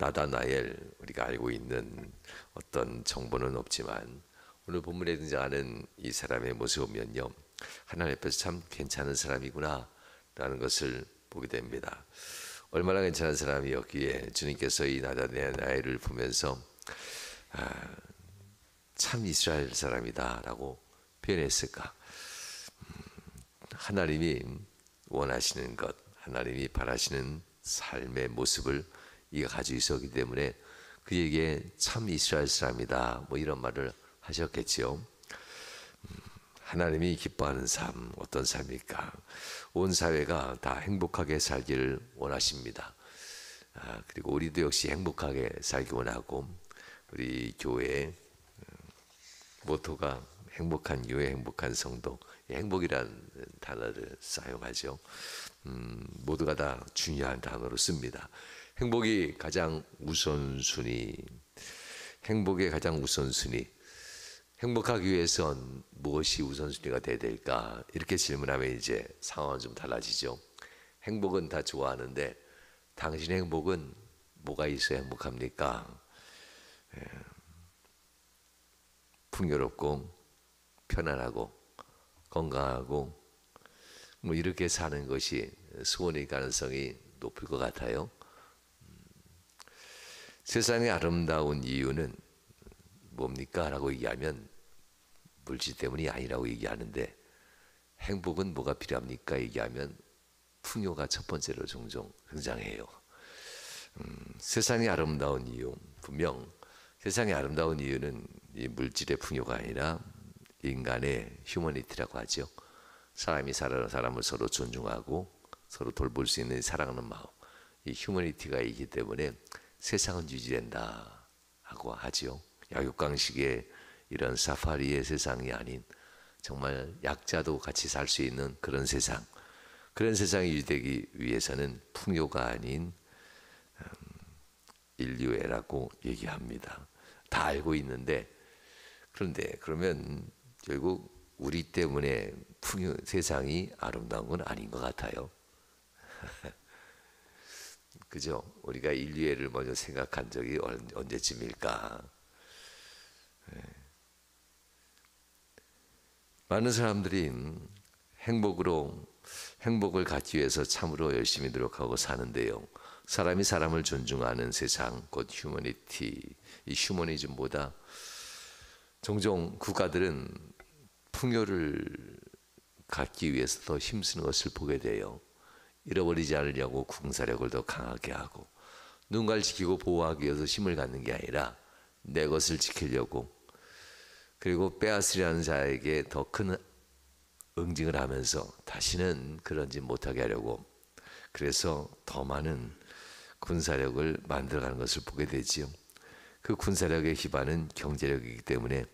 나다나엘, 우리가 알고 있는 어떤 정보는 없지만 오늘 본문에 등장하는 이 사람의 모습을 보면요, 하나님 앞에서 참 괜찮은 사람이구나 라는 것을 보게 됩니다. 얼마나 괜찮은 사람이었기에 주님께서 이 나다나엘을 보면서 참 이스라엘 사람이다 라고 표현했을까. 하나님이 원하시는 것, 하나님이 바라시는 삶의 모습을 이가 가지고 있었기 때문에 그에게 참 이스라엘 사람이다, 뭐 이런 말을 하셨겠지요. 하나님이 기뻐하는 삶, 어떤 삶일까? 온 사회가 다 행복하게 살기를 원하십니다. 그리고 우리도 역시 행복하게 살기 원하고, 우리 교회의 모토가 행복한 교회, 행복한 성도, 행복이라는 단어를 사용하죠. 모두가 다 중요한 단어로 씁니다. 행복이 가장 우선순위, 행복의 가장 우선순위, 행복하기 위해선 무엇이 우선순위가 돼야 될까? 이렇게 질문하면 이제 상황은 좀 달라지죠. 행복은 다 좋아하는데 당신의 행복은 뭐가 있어야 행복합니까? 풍요롭고 편안하고 건강하고 뭐 이렇게 사는 것이 소원일 가능성이 높을 것 같아요. 세상의 아름다운 이유는 뭡니까? 라고 얘기하면 물질 때문이 아니라고 얘기하는데, 행복은 뭐가 필요합니까? 얘기하면 풍요가 첫 번째로 종종 등장해요. 세상의 아름다운 이유, 분명 세상의 아름다운 이유는 이 물질의 풍요가 아니라 인간의 휴머니티라고 하죠. 사람이 사람을 서로 존중하고 서로 돌볼 수 있는 사랑하는 마음, 이 휴머니티가 있기 때문에 세상은 유지된다 하고 하죠. 약육강식의 이런 사파리의 세상이 아닌 정말 약자도 같이 살 수 있는 그런 세상, 그런 세상이 유지되기 위해서는 풍요가 아닌 인류애라고 얘기합니다. 다 알고 있는데, 그런데 그러면 결국 우리 때문에 세상이 아름다운 건 아닌 것 같아요. 그죠? 우리가 인류애를 먼저 생각한 적이 언제쯤일까? 많은 사람들이 행복을 갖기 위해서 참으로 열심히 노력하고 사는데요, 사람이 사람을 존중하는 세상, 곧 휴머니티, 이 휴머니즘보다 종종 국가들은 풍요를 갖기 위해서 더 힘쓰는 것을 보게 돼요. 잃어버리지 않으려고 군사력을 더 강하게 하고, 누군가를 지키고 보호하기 위해서 힘을 갖는 게 아니라 내 것을 지키려고, 그리고 빼앗으려는 자에게 더 큰 응징을 하면서 다시는 그런 짓 못하게 하려고, 그래서 더 많은 군사력을 만들어가는 것을 보게 되지요. 그 군사력의 기반은 경제력이기 때문에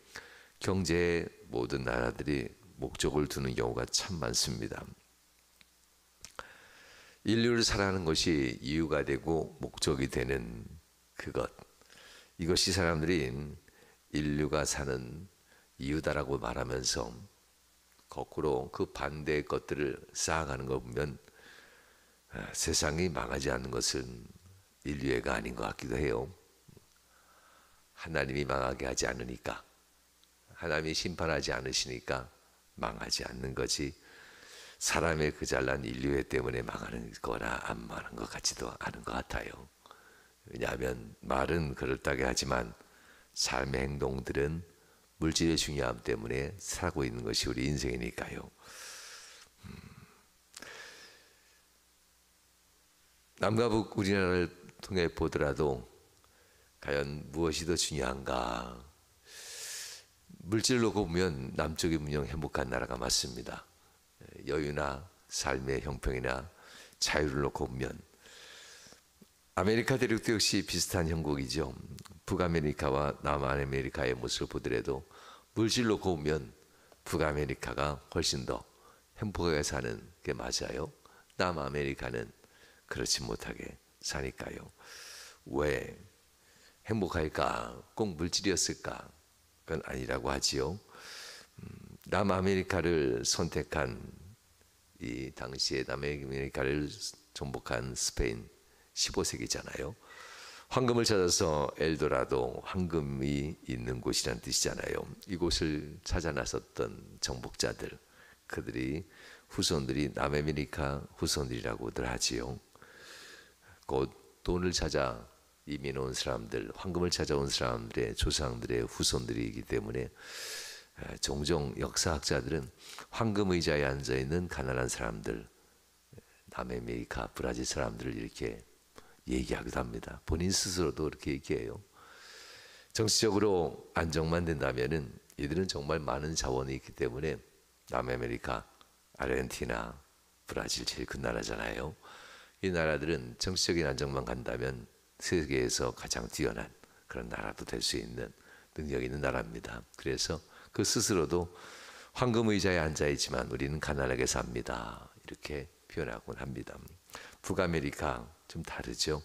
경제의 모든 나라들이 목적을 두는 경우가 참 많습니다. 인류를 사랑하는 것이 이유가 되고 목적이 되는 그것, 이것이 사람들이 인류가 사는 이유다라고 말하면서 거꾸로 그 반대의 것들을 쌓아가는 거 보면 세상이 망하지 않는 것은 인류애가 아닌 것 같기도 해요. 하나님이 망하게 하지 않으니까, 하나님이 심판하지 않으시니까 망하지 않는 거지, 사람의 그 잘난 인류애 때문에 망하는 거나 안 망하는 것 같지도 않은 것 같아요. 왜냐하면 말은 그럴듯하게 하지만 삶의 행동들은 물질의 중요함 때문에 살고 있는 것이 우리 인생이니까요. 남과 북 우리나라를 통해 보더라도 과연 무엇이 더 중요한가? 물질을 놓고 보면 남쪽이 분명 행복한 나라가 맞습니다. 여유나 삶의 형평이나 자유를 놓고 보면 아메리카 대륙도 역시 비슷한 형국이죠. 북아메리카와 남아메리카의 모습을 보더라도 물질 놓고 보면 북아메리카가 훨씬 더 행복하게 사는 게 맞아요. 남아메리카는 그렇지 못하게 사니까요. 왜 행복할까? 꼭 물질이었을까? 그건 아니라고 하지요. 남아메리카를 선택한 이 당시에 남아메리카를 정복한 스페인 15세기잖아요. 황금을 찾아서 엘도라도, 황금이 있는 곳이라는 뜻이잖아요. 이곳을 찾아 나섰던 정복자들, 그들이 후손들이 남아메리카 후손들이라고들 하지요. 곧 돈을 찾아 이민 온 사람들, 황금을 찾아온 사람들의 조상들의 후손들이기 때문에 종종 역사학자들은 황금 의자에 앉아 있는 가난한 사람들, 남아메리카 브라질 사람들을 이렇게 얘기하기도 합니다. 본인 스스로도 그렇게 얘기해요. 정치적으로 안정만 된다면은 이들은 정말 많은 자원이 있기 때문에 남아메리카, 아르헨티나, 브라질 제일 큰 나라잖아요. 이 나라들은 정치적인 안정만 간다면 세계에서 가장 뛰어난 그런 나라도 될 수 있는 능력 있는 나라입니다. 그래서 그 스스로도 황금 의자에 앉아 있지만 우리는 가난하게 삽니다. 이렇게 표현하곤 합니다. 북아메리카 좀 다르죠.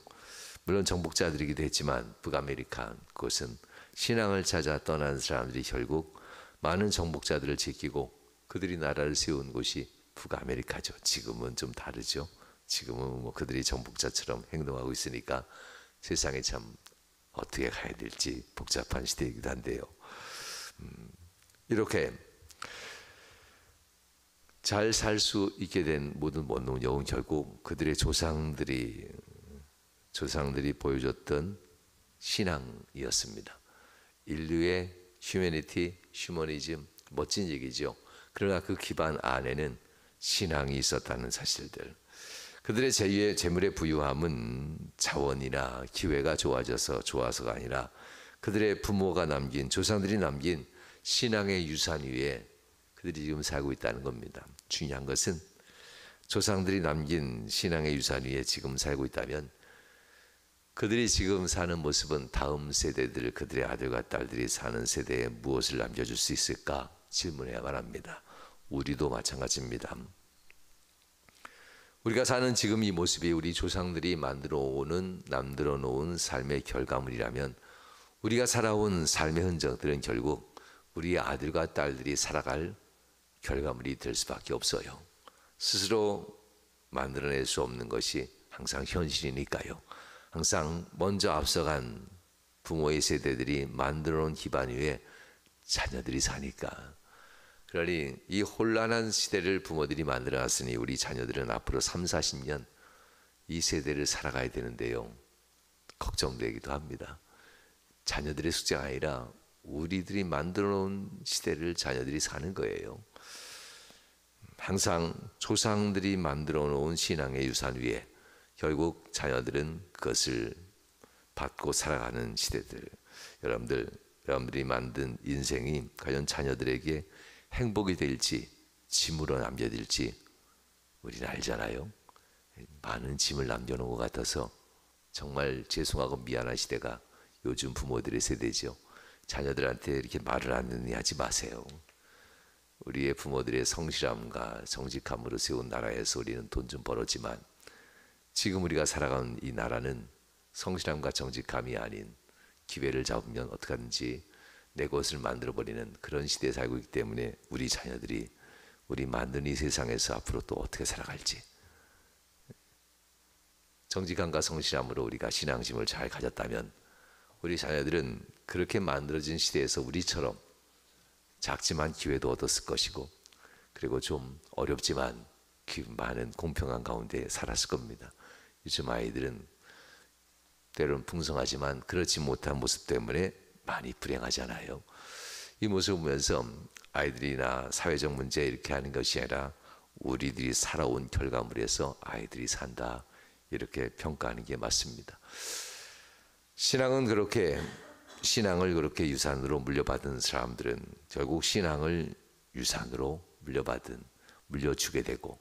물론 정복자들이기도 했지만 북아메리카, 그것은 신앙을 찾아 떠난 사람들이 결국 많은 정복자들을 지키고 그들이 나라를 세운 곳이 북아메리카죠. 지금은 좀 다르죠. 지금은 뭐 그들이 정복자처럼 행동하고 있으니까 세상에 참 어떻게 가야 될지 복잡한 시대이기도 한데요. 이렇게 잘 살 수 있게 된 모든 원동력은 결국 그들의 조상들이 보여줬던 신앙이었습니다. 인류의 휴머니티, 휴머니즘, 멋진 얘기죠. 그러나 그 기반 안에는 신앙이 있었다는 사실들. 그들의 재물의 부유함은 자원이나 기회가 좋아서가 아니라 그들의 부모가 남긴, 조상들이 남긴 신앙의 유산 위에 그들이 지금 살고 있다는 겁니다. 중요한 것은 조상들이 남긴 신앙의 유산 위에 지금 살고 있다면 그들이 지금 사는 모습은 다음 세대들, 그들의 아들과 딸들이 사는 세대에 무엇을 남겨줄 수 있을까 질문해야만 합니다. 우리도 마찬가지입니다. 우리가 사는 지금 이 모습이 우리 조상들이 만들어 놓은 삶의 결과물이라면 우리가 살아온 삶의 흔적들은 결국 우리 아들과 딸들이 살아갈 결과물이 될 수밖에 없어요. 스스로 만들어낼 수 없는 것이 항상 현실이니까요. 항상 먼저 앞서간 부모의 세대들이 만들어 놓은 기반 위에 자녀들이 사니까. 그러니 이 혼란한 시대를 부모들이 만들어놨으니 우리 자녀들은 앞으로 3, 40년 이 세대를 살아가야 되는데요. 걱정되기도 합니다. 자녀들의 숙제가 아니라 우리들이 만들어 놓은 시대를 자녀들이 사는 거예요. 항상 조상들이 만들어 놓은 신앙의 유산 위에 결국 자녀들은 그것을 받고 살아가는 시대들. 여러분들이 만든 인생이 과연 자녀들에게 행복이 될지 짐으로 남겨질지 우리는 알잖아요. 많은 짐을 남겨놓은 것 같아서 정말 죄송하고 미안한 시대가 요즘 부모들의 세대죠. 자녀들한테 이렇게 말을 안 듣니 하지 마세요. 우리의 부모들의 성실함과 정직함으로 세운 나라에서 우리는 돈 좀 벌었지만 지금 우리가 살아가는 이 나라는 성실함과 정직함이 아닌 기회를 잡으면 어떡하든지 내 것을 만들어버리는 그런 시대에 살고 있기 때문에 우리 자녀들이 우리 만든 이 세상에서 앞으로 또 어떻게 살아갈지, 정직함과 성실함으로 우리가 신앙심을 잘 가졌다면 우리 자녀들은 그렇게 만들어진 시대에서 우리처럼 작지만 기회도 얻었을 것이고, 그리고 좀 어렵지만 많은 공평한 가운데 살았을 겁니다. 요즘 아이들은 때로는 풍성하지만 그렇지 못한 모습 때문에 많이 불행하잖아요. 이 모습을 보면서 아이들이나 사회적 문제 이렇게 하는 것이 아니라 우리들이 살아온 결과물에서 아이들이 산다, 이렇게 평가하는 게 맞습니다. 신앙을 그렇게 유산으로 물려받은 사람들은 결국 신앙을 유산으로 물려주게 되고,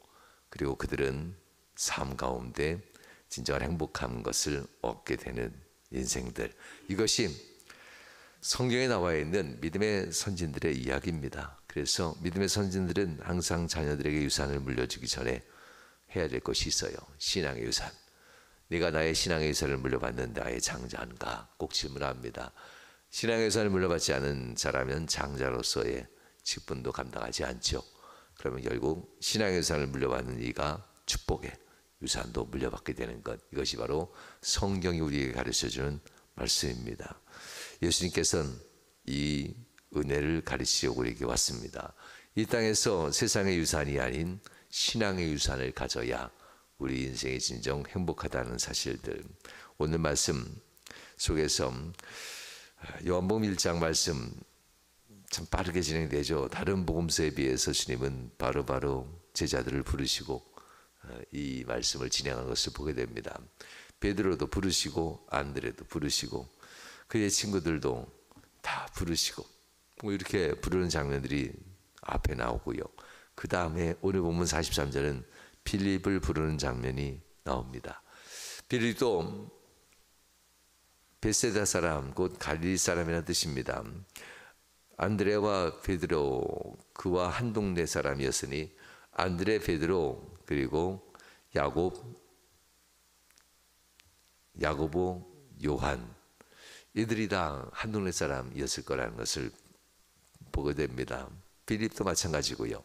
그리고 그들은 삶 가운데 진정한 행복한 것을 얻게 되는 인생들. 이것이 성경에 나와 있는 믿음의 선진들의 이야기입니다. 그래서 믿음의 선진들은 항상 자녀들에게 유산을 물려주기 전에 해야 될 것이 있어요. 신앙의 유산. 네가 나의 신앙의 유산을 물려받는 나의 장자인가? 꼭 질문합니다. 신앙의 유산을 물려받지 않은 자라면 장자로서의 직분도 감당하지 않죠. 그러면 결국 신앙의 유산을 물려받는 이가 축복의 유산도 물려받게 되는 것, 이것이 바로 성경이 우리에게 가르쳐주는 말씀입니다. 예수님께서는 이 은혜를 가르치려고 우리에게 왔습니다. 이 땅에서 세상의 유산이 아닌 신앙의 유산을 가져야 우리 인생이 진정 행복하다는 사실들, 오늘 말씀 속에서 요한복음 1장 말씀 참 빠르게 진행되죠. 다른 복음서에 비해서 주님은 바로바로 제자들을 부르시고 이 말씀을 진행한 것을 보게 됩니다. 베드로도 부르시고 안드레도 부르시고 그의 친구들도 다 부르시고 뭐 이렇게 부르는 장면들이 앞에 나오고요. 그 다음에 오늘 본문 43절은 빌립을 부르는 장면이 나옵니다. 빌립도 베세다 사람, 곧 갈릴리 사람이라는 뜻입니다. 안드레와 베드로 그와 한 동네 사람이었으니 안드레, 베드로 그리고 야고보, 요한, 이들이 다 한 동네 사람이었을 거라는 것을 보게 됩니다. 빌립도 마찬가지고요.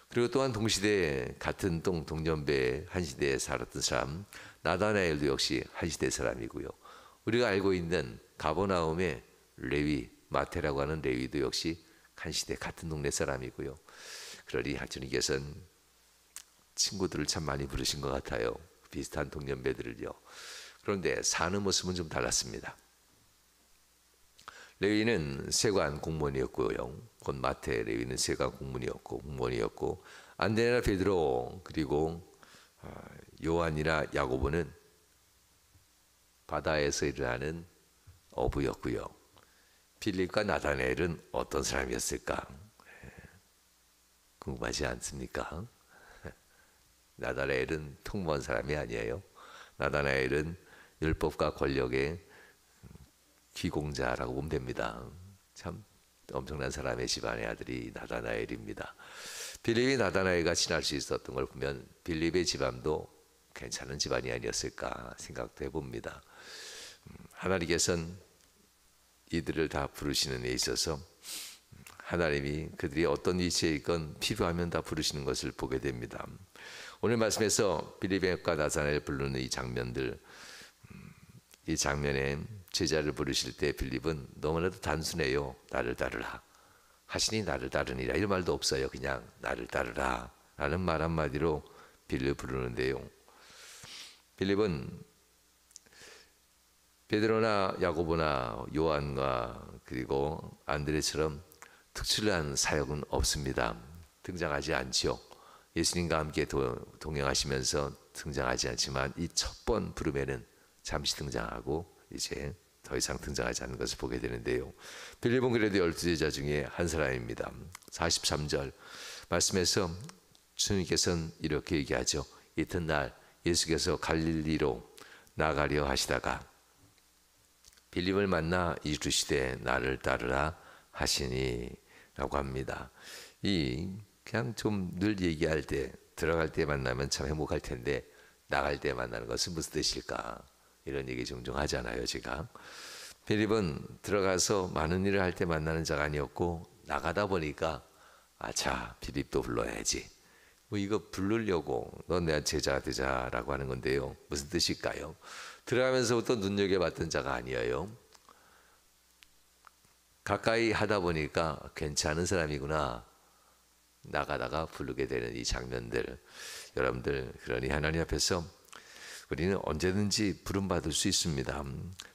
그리고 또한 동시대에 같은 동년배 한 시대에 살았던 사람 나다나엘도 역시 한 시대 사람이고요. 우리가 알고 있는 가버나움의 레위, 마태라고 하는 레위도 역시 한 시대 같은 동네 사람이고요. 그러니 주님께서는 친구들을 참 많이 부르신 것 같아요. 비슷한 동년배들을요. 그런데 사는 모습은 좀 달랐습니다. 레위는 세관 공무원이었고요. 곧 마태, 레위는 세관 공무원이었고 안드레나 베드로 그리고 요한이나 야고보는 바다에서 일하는 어부였고요. 빌립과 나다나엘은 어떤 사람이었을까? 궁금하지 않습니까? 나다나엘은 통모한 사람이 아니에요. 나다나엘은 율법과 권력의 귀공자라고 보면 됩니다. 참 엄청난 사람의 집안의 아들이 나다나엘입니다. 빌립이 나다나엘과 친할 수 있었던 걸 보면 빌립의 집안도 괜찮은 집안이 아니었을까 생각도 해봅니다. 하나님께서는 이들을 다 부르시는 데 있어서 하나님이 그들이 어떤 위치에 있건 필요하면 다 부르시는 것을 보게 됩니다. 오늘 말씀에서 빌립과 나다나엘 부르는 이 장면들, 이 장면에 제자를 부르실 때 빌립은 너무나도 단순해요. 나를 따르라 하시니 나를 따르니라, 이런 말도 없어요. 그냥 나를 따르라 라는 말 한마디로 빌립을 부르는데요. 빌립은 베드로나 야고보나 요한과 그리고 안드레처럼 특출난 사역은 없습니다. 등장하지 않죠. 예수님과 함께 동행하시면서 등장하지 않지만 이 첫 번 부름에는 잠시 등장하고 이제 더 이상 등장하지 않는 것을 보게 되는데요. 빌립은 그래도 12제자 중에 한 사람입니다. 43절 말씀에서 주님께서는 이렇게 얘기하죠. 이튿날 예수께서 갈릴리로 나가려 하시다가 빌립을 만나 이르시되 나를 따르라 하시니 라고 합니다. 그냥 좀 늘 얘기할 때 들어갈 때 만나면 참 행복할 텐데 나갈 때 만나는 것은 무슨 뜻일까, 이런 얘기 종종 하잖아요. 제가 빌립은 들어가서 많은 일을 할 때 만나는 자가 아니었고 나가다 보니까 아차 빌립도 불러야지, 뭐 이거 부르려고 너 내 제자 되자라고 하는 건데요. 무슨 뜻일까요? 들어가면서부터 눈여겨봤던 자가 아니에요. 가까이 하다 보니까 괜찮은 사람이구나, 나가다가 부르게 되는 이 장면들, 여러분들, 그러니 하나님 앞에서 우리는 언제든지 부름받을 수 있습니다.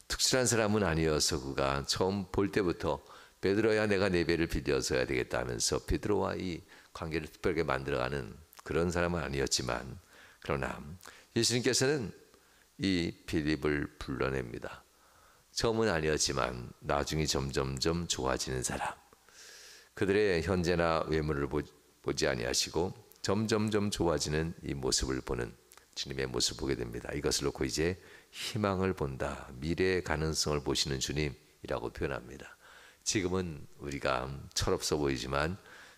특출한 사람은 아니어서 그가 처음 볼 때부터 베드로야 내가 네 배를 빌려서야 되겠다 하면서 베드로와 이 관계를 특별하게 만들어가는 그런 사람은 아니었지만, 그러나 예수님께서는 이 빌립을 불러냅니다. 처음은 아니었지만 나중에 점점점 좋아지는 사람, 그들의 현재나 외모를 보지 아니하시고 점점점 좋아지는 이 모습을 보는 주님의 모습을 보게 됩니다. 이것을 놓고 이제 희망을 본다, 미래의 가능성을 보시는 주님이라고 표현합니다. 지금은 우리가 철없어 보이지만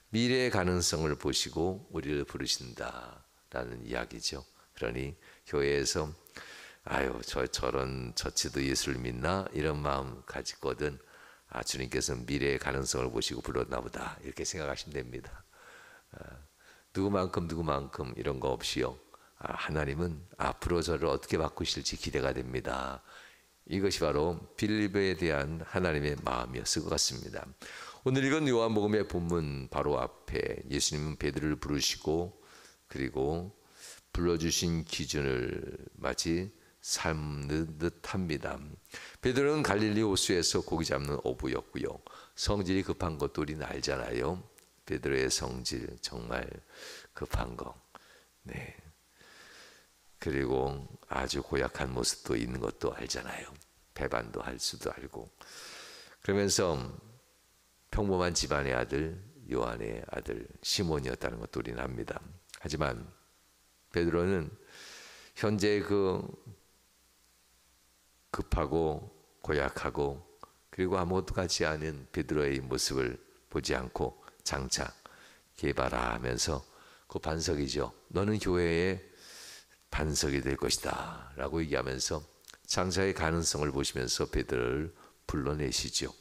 미래의 가능성을 보시고 우리를 부르신다라는 이야기죠. 그러니 교회에서 저런 처치도 예수를 믿나 이런 마음 가지거든 주님께서 미래의 가능성을 보시고 불렀나 보다, 이렇게 생각하시면 됩니다. 누구만큼 이런 거 없이요, 하나님은 앞으로 저를 어떻게 바꾸실지 기대가 됩니다. 이것이 바로 빌립에 대한 하나님의 마음이었을 것 같습니다. 오늘 읽은 요한복음의 본문 바로 앞에 예수님은 베드로를 부르시고 그리고 불러주신 기준을 마치 삶는 듯합니다. 베드로는 갈릴리 호수에서 고기 잡는 어부였고요. 성질이 급한 것도 우리는 알잖아요. 베드로의 성질 정말 급한 거. 네. 그리고 아주 고약한 모습도 있는 것도 알잖아요. 배반도 할 수도 알고. 그러면서 평범한 집안의 아들, 요한의 아들 시몬이었다는 것도 우리는 압니다. 하지만 베드로는 현재 그 급하고 고약하고 그리고 아무것도 같지 않은 베드로의 모습을 보지 않고 장차 개바라 하면서 그 반석이죠. 너는 교회의 반석이 될 것이다 라고 얘기하면서 장차의 가능성을 보시면서 베드로를 불러내시죠.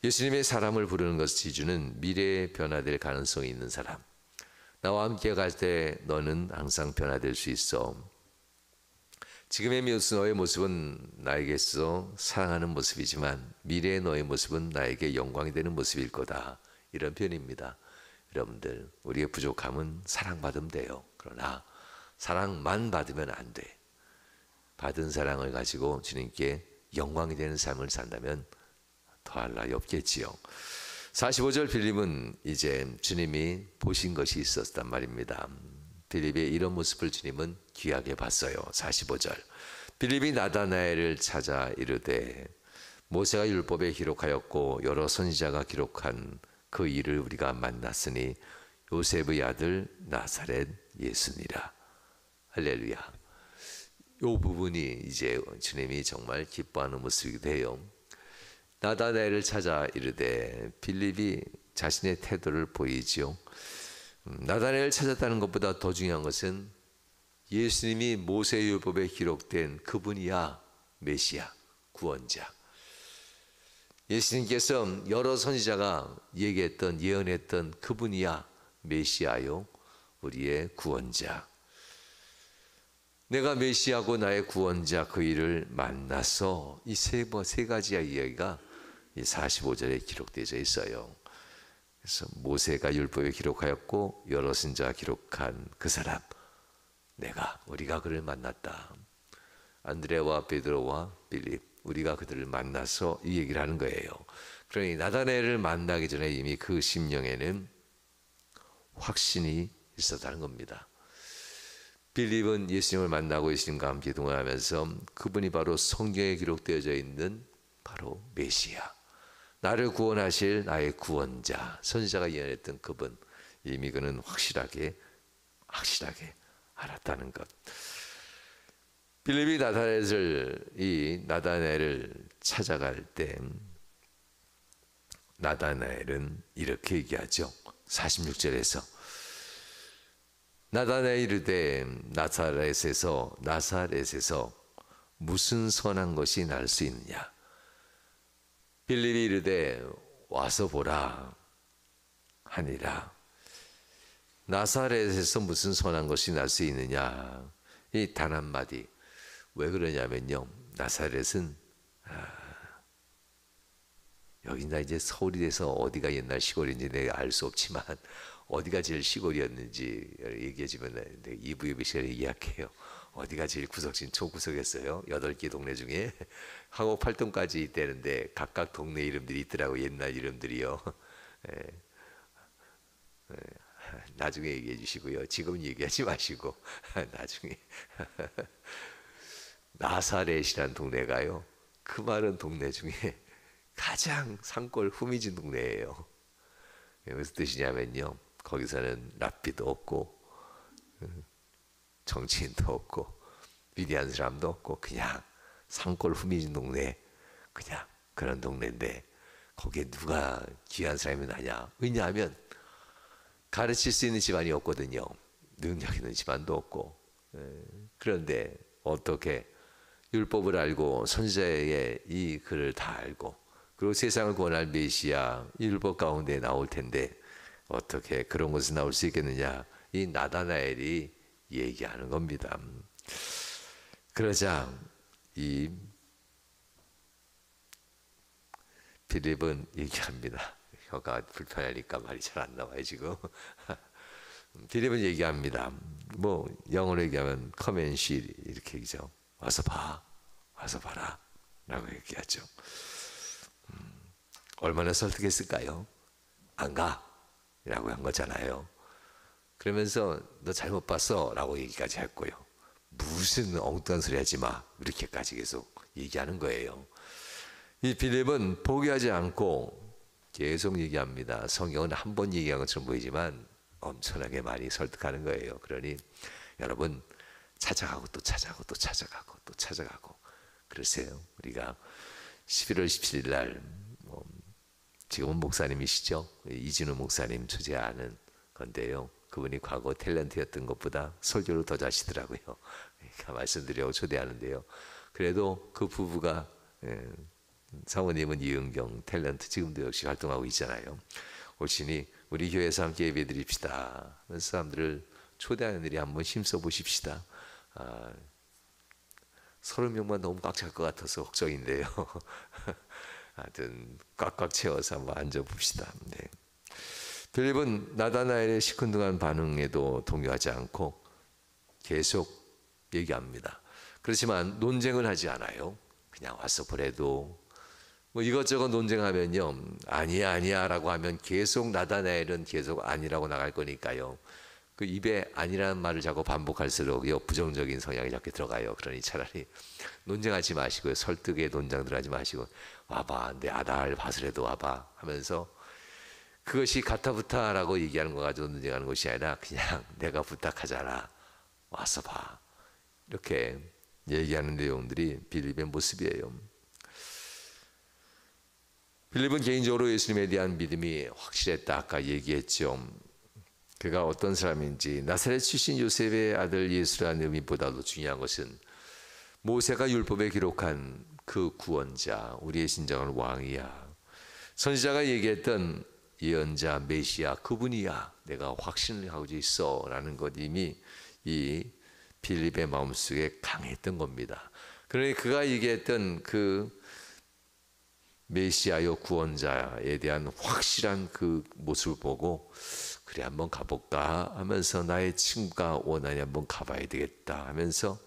예수님의 사람을 부르는 것 기준은 미래에 변화될 가능성이 있는 사람. 나와 함께 갈 때 너는 항상 변화될 수 있어. 지금의 너의 모습은 나에게서 사랑하는 모습이지만 미래의 너의 모습은 나에게 영광이 되는 모습일 거다. 이런 표현입니다. 여러분들, 우리의 부족함은 사랑받으면 돼요. 그러나 사랑만 받으면 안 돼. 받은 사랑을 가지고 주님께 영광이 되는 삶을 산다면 더할 나위 없겠지요. 45절 빌립은 이제 주님이 보신 것이 있었단 말입니다. 빌립의 이런 모습을 주님은 귀하게 봤어요. 45절 빌립이 나다나엘을 찾아 이르되 모세가 율법에 기록하였고 여러 선지자가 기록한 그 일을 우리가 만났으니 요셉의 아들 나사렛 예수니라. 할렐루야. 이 부분이 이제 주님이 정말 기뻐하는 모습이기도 해요. 나다나엘을 찾아 이르되 빌립이 자신의 태도를 보이지요. 나다나엘을 찾았다는 것보다 더 중요한 것은 예수님이 모세율법에 기록된 그분이야 메시아 구원자. 예수님께서 여러 선지자가 얘기했던 예언했던 그분이야 메시아요 우리의 구원자. 내가 메시아고 나의 구원자 그 일을 만나서 이 세 가지의 이야기가 이 45절에 기록되어 있어요. 그래서 모세가 율법에 기록하였고 여러 선지자가 기록한 그 사람 우리가 그를 만났다. 안드레와 베드로와 빌립 우리가 그들을 만나서 이 얘기를 하는 거예요. 그러니 나다나엘을 만나기 전에 이미 그 심령에는 확신이 있었다는 겁니다. 빌립은 예수님을 만나고 예수님과 함께 동행하면서 그분이 바로 성경에 기록되어져 있는 바로 메시아, 나를 구원하실 나의 구원자, 선지자가 예언했던 그분, 이미 그는 확실하게 알았다는 것. 빌립이 나다나엘을 찾아갈 때 나다나엘은 이렇게 얘기하죠. 46절에서 나다나엘이 이르되 나사렛에서 무슨 선한 것이 날 수 있느냐. 빌립이 이르되 와서 보라 하니라. 나사렛에서 무슨 선한 것이 날 수 있느냐. 이 단 한마디. 왜 그러냐면요, 나사렛은 여기나 이제 서울이 돼서 어디가 옛날 시골인지 내가 알 수 없지만 어디가 제일 시골이었는지 얘기해주면 2부 예배 시간에 예약해요. 어디가 제일 구석진 초구석이었어요? 8개 동네 중에 하고 8동까지 있다는데 각각 동네 이름들이 있더라고. 옛날 이름들이요. 나중에 얘기해 주시고요. 지금 얘기하지 마시고 나중에. 나사렛이라는 동네가요, 그 많은 동네 중에 가장 산골 후미진 동네예요. 무슨 뜻이냐면요, 거기서는 랍비도 없고 정치인도 없고 위대한 사람도 없고 그냥 산골 후미진 동네, 그냥 그런 동네인데 거기에 누가 귀한 사람이 나냐. 왜냐하면 가르칠 수 있는 집안이 없거든요. 능력 있는 집안도 없고. 그런데 어떻게 율법을 알고 선지자의 이 글을 다 알고 그리고 세상을 구원할 메시아 율법 가운데 나올 텐데 어떻게 그런 것이 나올 수 있겠느냐. 이 나다나엘이 얘기하는 겁니다. 그러자 이 빌립은 얘기합니다. 혀가 불편하니까 말이 잘 안 나와요 지금. 빌립은 얘기합니다. 뭐 영어로 얘기하면 come and see 이렇게 얘기죠. 와서 봐, 와서 봐라 라고 얘기하죠. 얼마나 설득했을까요? 안 가 라고 한 거잖아요. 그러면서 너 잘못 봤어 라고 얘기까지 했고요. 무슨 엉뚱한 소리 하지 마 이렇게까지 계속 얘기하는 거예요. 이 빌립은 포기하지 않고 계속 얘기합니다. 성경은 한 번 얘기한 것처럼 보이지만 엄청나게 많이 설득하는 거예요. 그러니 여러분 찾아가고 또 찾아가고 또 찾아가고 또 찾아가고 그러세요. 우리가 11월 17일 날 지금은 목사님이시죠. 이진우 목사님 초대하는 건데요. 그분이 과거 탤런트였던 것보다 설교를 더 잘하시더라고요. 그러니까 말씀드리려고 초대하는데요. 그래도 그 부부가 사모님은 이은경 탤런트 지금도 역시 활동하고 있잖아요. 오시니 우리 교회에서 함께 예배 드립시다 하면서 사람들을 초대하는 일이 한번 힘써 보십시다. 30명만 너무 꽉 찰 것 같아서 걱정인데요. 하여튼 꽉꽉 채워서 한번 앉아봅시다. 네. 빌립은 나다나엘의 시큰둥한 반응에도 동요하지 않고 계속 얘기합니다. 그렇지만 논쟁을 하지 않아요. 그냥 와서 보래도 뭐 이것저것 논쟁하면요 아니야 아니야 라고 하면 계속 나다나엘은 계속 아니라고 나갈 거니까요. 그 입에 아니라는 말을 자꾸 반복할수록 부정적인 성향이 자꾸 들어가요. 그러니 차라리 논쟁하지 마시고요. 설득의 논쟁들 하지 마시고 와봐 내 아들 봐서라도 와봐 하면서 그것이 가타부타라고 얘기하는 거 가지고 논쟁하는 것이 아니라 그냥 내가 부탁하잖아 와서 봐 이렇게 얘기하는 내용들이 빌립의 모습이에요. 빌립은 개인적으로 예수님에 대한 믿음이 확실했다. 아까 얘기했죠. 그가 어떤 사람인지 나사렛 출신 요셉의 아들 예수라는 의미보다도 중요한 것은 모세가 율법에 기록한 그 구원자 우리의 신장은 왕이야. 선지자가 얘기했던 예언자 메시아 그분이야. 내가 확신을 하고 있어 라는 것 이미 이 빌립의 마음속에 강했던 겁니다. 그러니 그가 얘기했던 그 메시아요 구원자에 대한 확실한 그 모습을 보고 그래 한번 가볼까 하면서 나의 친구가 원하니 한번 가봐야 되겠다 하면서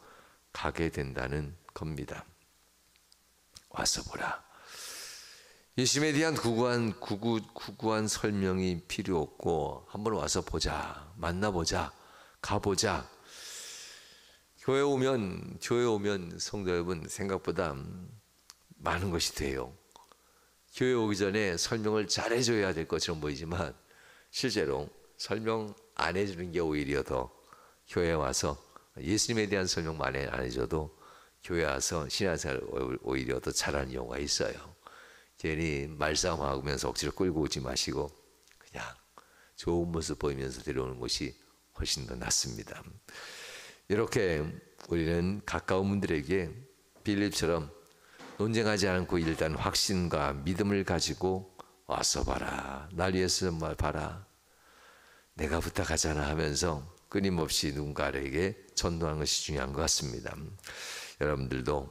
가게 된다는 겁니다. 와서 보라. 예수님에 대한 구구한 설명이 필요 없고 한번 와서 보자, 만나보자, 가보자. 교회 오면 성도 여러분 생각보다 많은 것이 돼요. 교회 오기 전에 설명을 잘 해줘야 될 것처럼 보이지만 실제로 설명 안 해주는 게 오히려 더 교회에 와서 예수님에 대한 설명만 안 해줘도 교회 와서 신앙생활 오히려 더 잘하는 경우가 있어요. 괜히 말싸움하면서 억지로 끌고 오지 마시고 그냥 좋은 모습 보이면서 데려오는 것이 훨씬 더 낫습니다. 이렇게 우리는 가까운 분들에게 빌립처럼 논쟁하지 않고 일단 확신과 믿음을 가지고 와서 봐라. 날 위해서 정말 봐라. 내가 부탁하잖아 하면서 끊임없이 누군가에게 전도하는 것이 중요한 것 같습니다. 여러분들도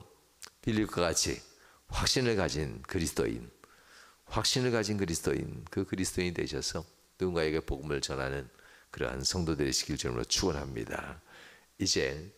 빌립과 같이 확신을 가진 그리스도인, 그 그리스도인이 되셔서 누군가에게 복음을 전하는 그러한 성도 되시길 주님으로 축원합니다. 이제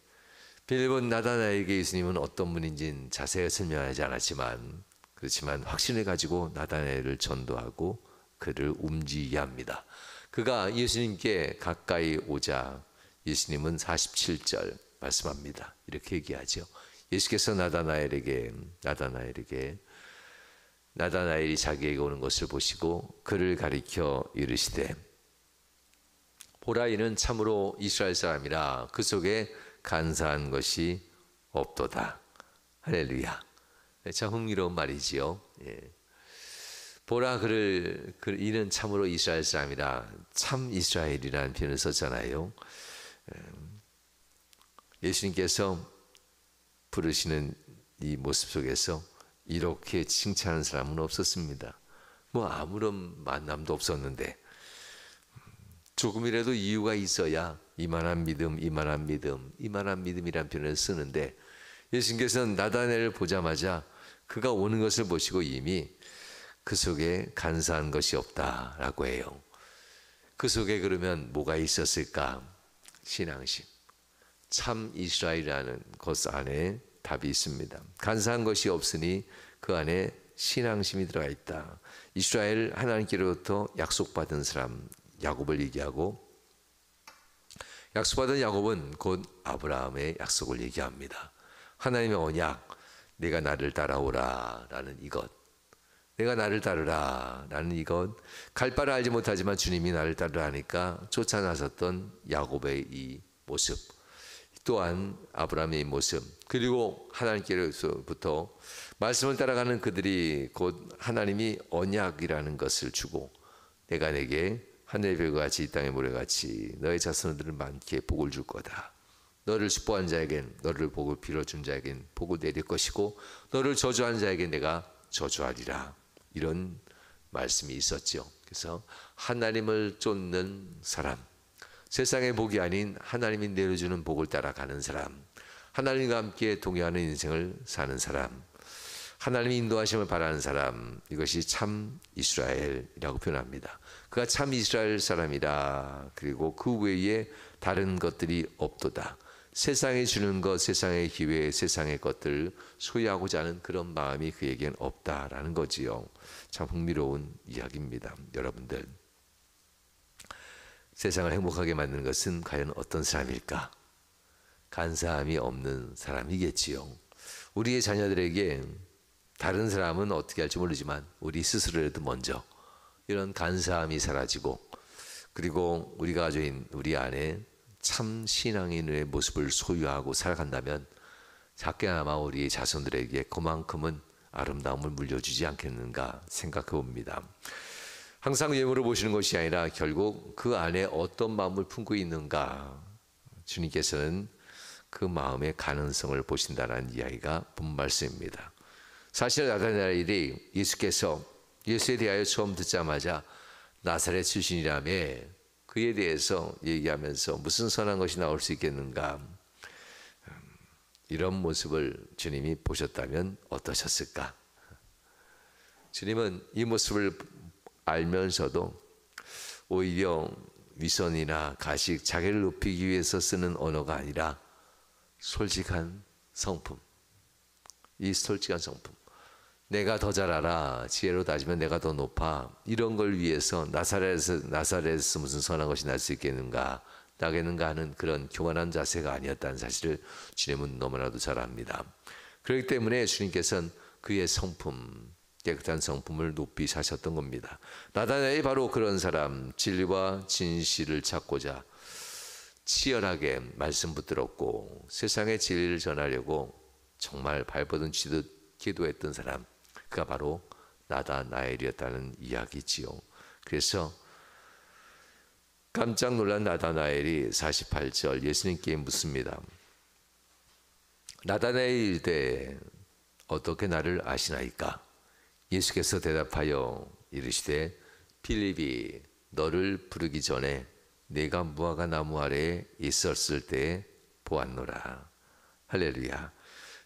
빌립은 나다나엘에게 예수님은 어떤 분인지는 자세히 설명하지 않았지만 그렇지만 확신을 가지고 나다나엘을 전도하고 그를 움직이게 합니다. 그가 예수님께 가까이 오자 예수님은 47절 말씀합니다. 이렇게 얘기하죠. 예수께서 나다나엘이 자기에게 오는 것을 보시고 그를 가리켜 이르시되 보라 이는 참으로 이스라엘 사람이라 그 속에 간사한 것이 없도다. 할렐루야. 참 흥미로운 말이지요. 예. 보라 이는 참으로 이스라엘 사람이라 참 이스라엘이라는 표현을 썼잖아요. 예수님께서 부르시는 이 모습 속에서 이렇게 칭찬하는 사람은 없었습니다. 뭐 아무런 만남도 없었는데 조금이라도 이유가 있어야 이만한 믿음, 이만한 믿음, 이만한 믿음이란 표현을 쓰는데, 예수님께서는 나다나엘을 보자마자 그가 오는 것을 보시고 이미 그 속에 간사한 것이 없다라고 해요. 그 속에 그러면 뭐가 있었을까? 신앙심. 참 이스라엘이라는 것 안에 답이 있습니다. 간사한 것이 없으니 그 안에 신앙심이 들어가 있다. 이스라엘 하나님께로부터 약속받은 사람 야곱을 얘기하고, 약속받은 야곱은 곧 아브라함의 약속을 얘기합니다. 하나님의 언약, 내가 나를 따라오라 라는 이것, 내가 나를 따르라 라는 이것, 갈 바를 알지 못하지만 주님이 나를 따르라 하니까 쫓아 나섰던 야곱의 이 모습, 또한 아브라함의 모습, 그리고 하나님께로부터 말씀을 따라가는 그들이 곧 하나님이 언약이라는 것을 주고, 내가 내게 하늘의 별과 같이 이 땅의 모래같이 너의 자손들을 많게 복을 줄 거다. 너를 축복한 자에겐, 너를 복을 빌어준 자에겐 복을 내릴 것이고, 너를 저주한 자에게 내가 저주하리라. 이런 말씀이 있었죠. 그래서 하나님을 쫓는 사람, 세상의 복이 아닌 하나님이 내려주는 복을 따라가는 사람, 하나님과 함께 동행하는 인생을 사는 사람, 하나님의 인도하심을 바라는 사람, 이것이 참 이스라엘이라고 표현합니다. 그가 참 이스라엘 사람이라. 그리고 그 외에 다른 것들이 없도다. 세상에 주는 것, 세상의 기회, 세상의 것들 소유하고자 하는 그런 마음이 그에겐 없다라는 거지요. 참 흥미로운 이야기입니다. 여러분들, 세상을 행복하게 만드는 것은 과연 어떤 사람일까? 간사함이 없는 사람이겠지요. 우리의 자녀들에게 다른 사람은 어떻게 할지 모르지만 우리 스스로라도 먼저 이런 간사함이 사라지고, 그리고 우리가 가진 우리 안에 참 신앙인의 모습을 소유하고 살아간다면 작게나마 우리 자손들에게 그만큼은 아름다움을 물려주지 않겠는가 생각해 봅니다. 항상 외모를 보시는 것이 아니라 결국 그 안에 어떤 마음을 품고 있는가, 주님께서는 그 마음의 가능성을 보신다는 이야기가 본 말씀입니다. 사실 나다나엘이 예수에 대하여 처음 듣자마자 나사렛 출신이라며 그에 대해서 얘기하면서 무슨 선한 것이 나올 수 있겠는가, 이런 모습을 주님이 보셨다면 어떠셨을까? 주님은 이 모습을 알면서도 오히려 위선이나 가식, 자기를 높이기 위해서 쓰는 언어가 아니라 솔직한 성품, 이 솔직한 성품, 내가 더 잘 알아, 지혜로 따지면 내가 더 높아, 이런 걸 위해서 나사렛에서 무슨 선한 것이 날 수 있겠는가, 나겠는가 하는 그런 교만한 자세가 아니었다는 사실을 주님은 너무나도 잘 압니다. 그렇기 때문에 주님께서는 그의 성품, 깨끗한 성품을 높이 사셨던 겁니다. 나다나엘이 바로 그런 사람, 진리와 진실을 찾고자 치열하게 말씀 붙들었고 세상의 진리를 전하려고 정말 발버둥 치듯 기도했던 사람, 그가 바로 나다나엘이었다는 이야기지요. 그래서 깜짝 놀란 나다나엘이 48절 예수님께 묻습니다. 나다나엘 이르되 어떻게 나를 아시나이까? 예수께서 대답하여 이르시되 필립이 너를 부르기 전에 내가 무화과 나무 아래에 있었을 때에 보았노라. 할렐루야.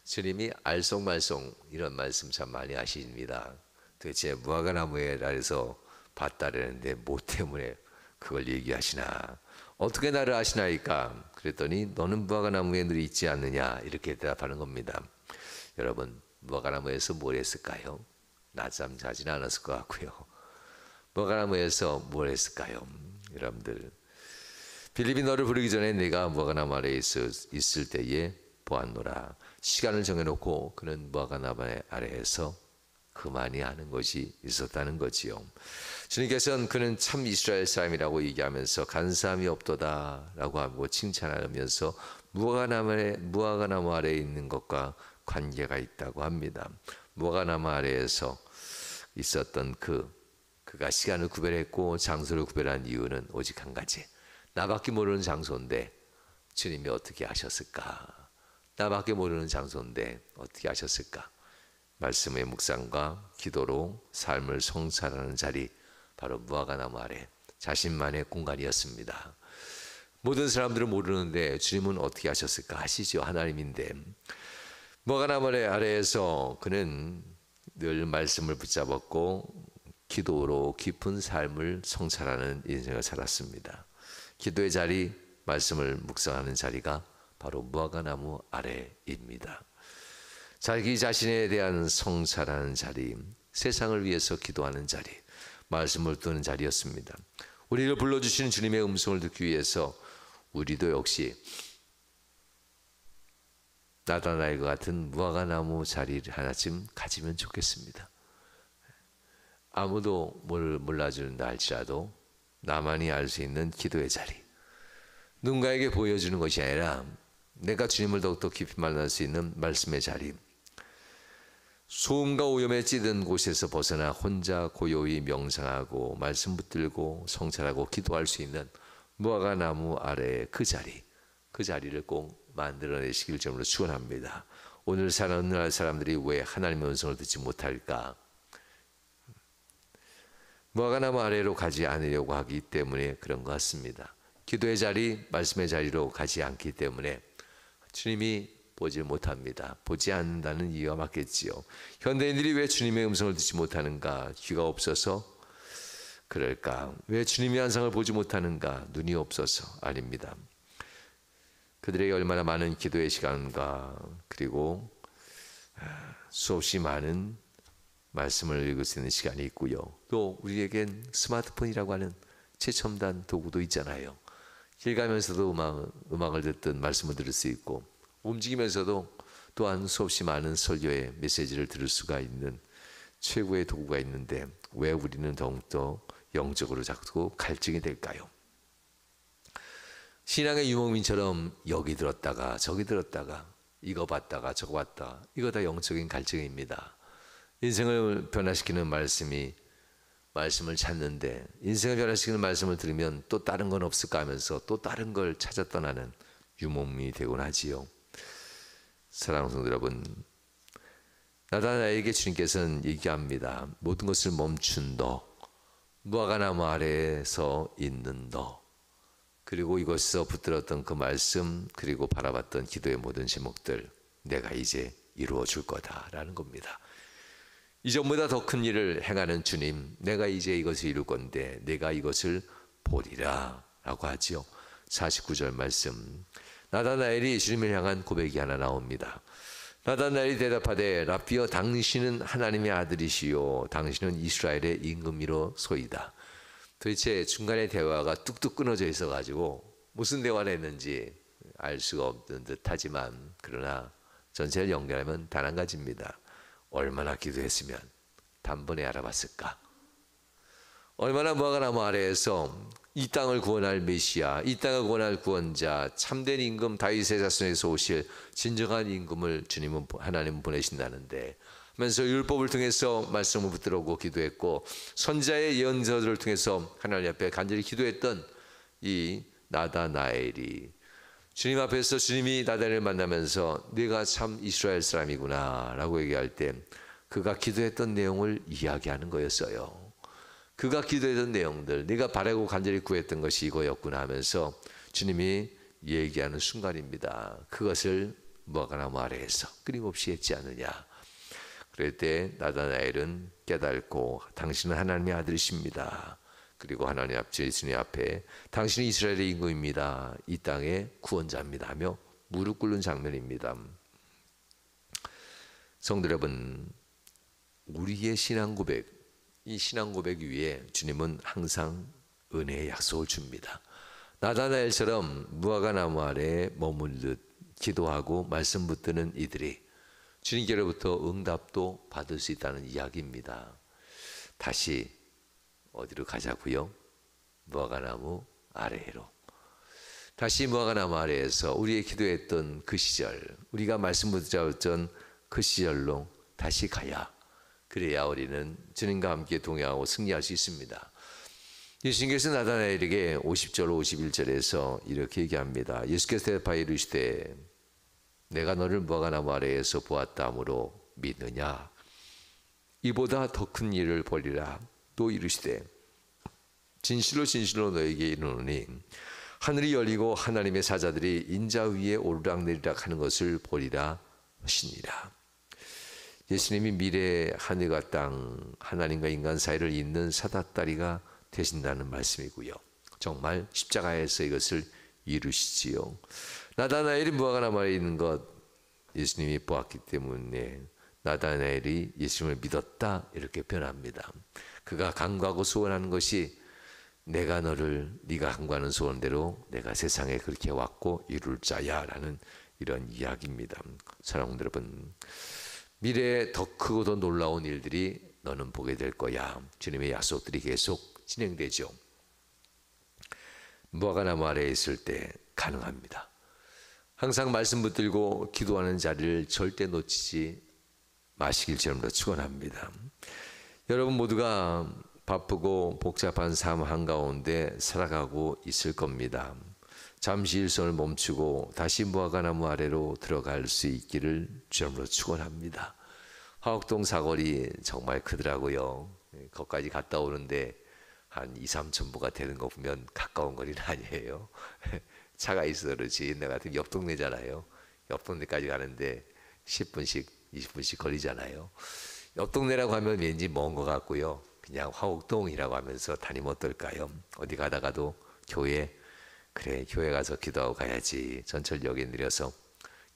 주님이 알쏭말쏭 이런 말씀 참 많이 하십니다. 도대체 무화과 나무 아래에서 봤다라는데 뭐 때문에 그걸 얘기하시나? 어떻게 나를 아시나이까? 그랬더니 너는 무화과 나무에 늘 있지 않느냐, 이렇게 대답하는 겁니다. 여러분, 무화과 나무에서 뭘 했을까요? 낮잠 자지는 않았을 것 같고요. 무화과 나무에서 뭘 했을까요? 여러분들, 빌립이 너를 부르기 전에 내가 무화과 나무 아래에 있을 때에 보았노라. 시간을 정해놓고 그는 무화과 나무 아래에서 그만이 하는 것이 있었다는 거지요. 주님께서는 그는 참 이스라엘 사람이라고 얘기하면서 간사함이 없도다 라고 하고 칭찬하면서 무화과 나무 아래에 있는 것과 관계가 있다고 합니다. 무화과 나무 아래에서 있었던 그가 시간을 구별했고 장소를 구별한 이유는 오직 한 가지, 나밖에 모르는 장소인데 주님이 어떻게 하셨을까? 나밖에 모르는 장소인데 어떻게 하셨을까? 말씀의 묵상과 기도로 삶을 성찰하는 자리, 바로 무화과 나무 아래 자신만의 공간이었습니다. 모든 사람들은 모르는데 주님은 어떻게 하셨을까? 아시죠? 하나님인데. 무화과나무 아래에서 그는 늘 말씀을 붙잡았고 기도로 깊은 삶을 성찰하는 인생을 살았습니다. 기도의 자리, 말씀을 묵상하는 자리가 바로 무화과나무 아래입니다. 자기 자신에 대한 성찰하는 자리, 세상을 위해서 기도하는 자리, 말씀을 듣는 자리였습니다. 우리를 불러주시는 주님의 음성을 듣기 위해서 우리도 역시 나다나엘과 같은 무화과나무 자리를 하나쯤 가지면 좋겠습니다. 아무도 몰라주는다 할지라도 나만이 알 수 있는 기도의 자리, 누군가에게 보여주는 것이 아니라 내가 주님을 더욱더 깊이 만날 수 있는 말씀의 자리, 소음과 오염에 찌든 곳에서 벗어나 혼자 고요히 명상하고 말씀 붙들고 성찰하고 기도할 수 있는 무화과나무 아래의 그 자리, 그 자리를 꼭 만들어내시길 점으로 축원합니다. 오늘 사람들이 왜 하나님의 음성을 듣지 못할까? 무화과나무 아래로 가지 않으려고 하기 때문에 그런 것 같습니다. 기도의 자리, 말씀의 자리로 가지 않기 때문에 주님이 보지 못합니다. 보지 않는다는 이유가 맞겠지요. 현대인들이 왜 주님의 음성을 듣지 못하는가? 귀가 없어서 그럴까? 왜 주님의 환상을 보지 못하는가? 눈이 없어서 아닙니다. 그들에게 얼마나 많은 기도의 시간과 그리고 수없이 많은 말씀을 읽을 수 있는 시간이 있고요. 또 우리에겐 스마트폰이라고 하는 최첨단 도구도 있잖아요. 길 가면서도 음악을 듣든 말씀을 들을 수 있고 움직이면서도 또한 수없이 많은 설교의 메시지를 들을 수가 있는 최고의 도구가 있는데 왜 우리는 더욱더 영적으로 자꾸 갈증이 될까요? 신앙의 유목민처럼 여기 들었다가 저기 들었다가 이거 봤다가 저거 봤다, 이거 다 영적인 갈증입니다. 인생을 변화시키는 말씀을 찾는데 인생을 변화시키는 말씀을 들으면 또 다른 건 없을까 하면서 또 다른 걸 찾아 떠나는 유목민이 되곤 하지요. 사랑하는 성도 여러분, 나다나엘에게 주님께서는 얘기합니다. 모든 것을 멈춘 너, 무화과나무 아래에서 있는 너, 그리고 이곳에서 붙들었던 그 말씀, 그리고 바라봤던 기도의 모든 제목들 내가 이제 이루어 줄 거다라는 겁니다. 이전보다 더 큰 일을 행하는 주님, 내가 이제 이것을 이룰 건데 내가 이것을 보리라 라고 하지요. 49절 말씀, 나다나엘이 주님을 향한 고백이 하나 나옵니다. 나다나엘이 대답하되 라피여, 당신은 하나님의 아들이시요 당신은 이스라엘의 임금이로소이다. 도대체 중간에 대화가 뚝뚝 끊어져 있어가지고 무슨 대화를 했는지 알 수가 없는 듯하지만 그러나 전체를 연결하면 단 한 가지입니다. 얼마나 기도했으면 단번에 알아봤을까? 얼마나 무화과나무 아래에서 이 땅을 구원할 메시아, 이 땅을 구원할 구원자, 참된 임금 다윗의 자손에서 오실 진정한 임금을 하나님은 보내신다는데 하면서 율법을 통해서 말씀을 붙들고 기도했고 선지자의 예언서들을 통해서 하나님 앞에 간절히 기도했던 이 나다나엘이 주님 앞에서 주님이 나다나엘을 만나면서 네가 참 이스라엘 사람이구나 라고 얘기할 때 그가 기도했던 내용을 이야기하는 거였어요. 그가 기도했던 내용들, 네가 바라고 간절히 구했던 것이 이거였구나 하면서 주님이 얘기하는 순간입니다. 그것을 무화과나무 아래에서 끊임없이 했지 않느냐. 그럴 때 나다나엘은 깨닫고 당신은 하나님의 아들이십니다. 그리고 하나님 앞에 주님 앞에 당신은 이스라엘의 임금입니다. 이 땅의 구원자입니다 하며 무릎 꿇는 장면입니다. 성도 여러분, 우리의 신앙 고백, 이 신앙 고백 위에 주님은 항상 은혜의 약속을 줍니다. 나다나엘처럼 무화과나무 아래에 머물듯 기도하고 말씀 붙드는 이들이 주님께로부터 응답도 받을 수 있다는 이야기입니다. 다시 어디로 가자고요? 무화과나무 아래로. 다시 무화과나무 아래에서 우리의 기도했던 그 시절, 우리가 말씀 붙잡았던 그 시절로 다시 가야, 그래야 우리는 주님과 함께 동행하고 승리할 수 있습니다. 예수님께서 나다나엘에게 50절 51절에서 이렇게 얘기합니다. 예수께서 대답하여 이르시되 내가 너를 무화과나무 아래에서 보았다 하므로 믿느냐? 이보다 더 큰 일을 벌이라. 또 이르시되 진실로 진실로 너에게 이르노니 하늘이 열리고 하나님의 사자들이 인자 위에 오르락내리락 하는 것을 보리라 하시니라. 예수님이 미래의 하늘과 땅, 하나님과 인간 사이를 잇는 사다다리가 되신다는 말씀이고요. 정말 십자가에서 이것을 이루시지요. 나다나엘이 무화과나무에 있는 것 예수님이 보았기 때문에 나다나엘이 예수님을 믿었다 이렇게 표현합니다. 그가 간구하고 소원하는 것이 내가 너를 네가 간구하는 소원대로 내가 세상에 그렇게 왔고 이룰 자야 라는 이런 이야기입니다. 사랑하는 여러분, 미래에 더 크고 더 놀라운 일들이 너는 보게 될 거야. 주님의 약속들이 계속 진행되죠. 무화과나무 아래에 있을 때 가능합니다. 항상 말씀 붙들고 기도하는 자리를 절대 놓치지 마시길 주님으로 축원합니다. 여러분 모두가 바쁘고 복잡한 삶 한가운데 살아가고 있을 겁니다. 잠시 일손을 멈추고 다시 무화과나무 아래로 들어갈 수 있기를 주님으로 축원합니다. 화곡동 사거리 정말 크더라고요. 거기까지 갔다 오는데 한 2-3천 보가 되는 거 보면 가까운 거리는 아니에요. 차가 있어 그렇지. 옛날 같은 옆 동네잖아요. 옆 동네까지 가는데 10분씩 20분씩 걸리잖아요. 옆 동네라고 하면 왠지 먼 것 같고요. 그냥 화곡동이라고 하면서 다니면 어떨까요? 어디 가다가도 교회, 그래 교회 가서 기도하고 가야지. 전철역에 내려서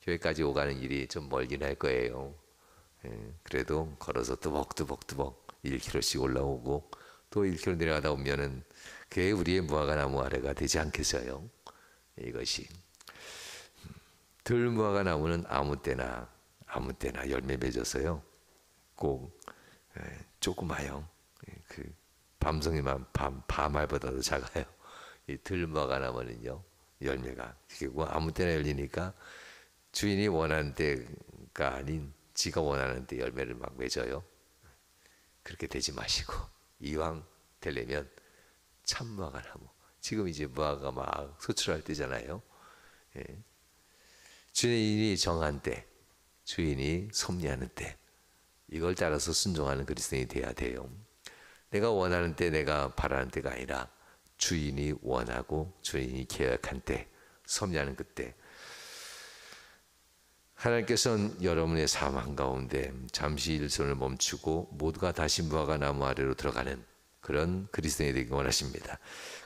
교회까지 오가는 길이 좀 멀긴 할 거예요. 그래도 걸어서 뚜벅뚜벅 1km씩 올라오고 또 1km 내려가다 보면은 그게 우리의 무화과나무 아래가 되지 않겠어요? 이것이 들무화과나무는 아무 때나 열매 맺어서요. 꼭 조그마요. 그 밤송이만 밤알보다도 작아요. 이 들무화과나무는요 열매가 그리고 아무 때나 열리니까 주인이 원하는 때가 아닌 지가 원하는 때 열매를 막 맺어요. 그렇게 되지 마시고 이왕 되려면 참무화과나무. 지금 이제 무화과가 막 소출할 때잖아요. 주인이 정한 때, 주인이 섭리하는 때, 이걸 따라서 순종하는 그리스도인이 돼야 돼요. 내가 원하는 때, 내가 바라는 때가 아니라 주인이 원하고 주인이 계획한 때, 섭리하는 그때. 하나님께서는 여러분의 삶 한가운데 잠시 일손을 멈추고 모두가 다시 무화과나무 아래로 들어가는 그런 그리스도인이 되기 원하십니다.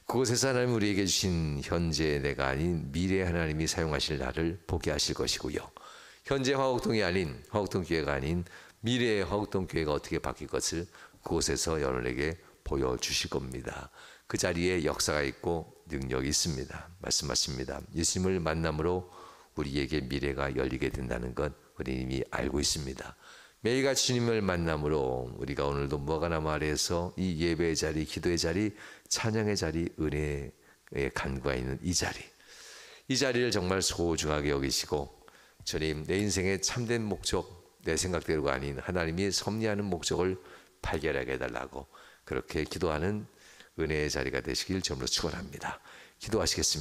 그곳에서 하나님 우리에게 주신 현재 내가 아닌 미래 하나님이 사용하실 나를 보게 하실 것이고요. 현재 화곡동이 아닌 화곡동 교회가 아닌 미래의 화곡동 교회가 어떻게 바뀔 것을 그곳에서 여러분에게 보여주실 겁니다. 그 자리에 역사가 있고 능력이 있습니다. 말씀하십니다. 예수님을 만남으로 우리에게 미래가 열리게 된다는 것 우리 이미 알고 있습니다. 매일같이 주님을 만남으로 우리가 오늘도 무화과나무 아래에서 이 예배의 자리, 기도의 자리, 찬양의 자리, 은혜의 간구가 있는 이 자리를 정말 소중하게 여기시고 주님 내 인생의 참된 목적, 내 생각대로가 아닌 하나님이 섭리하는 목적을 발견하게 해달라고 그렇게 기도하는 은혜의 자리가 되시길 주님으로 축원합니다. 기도하시겠습니다.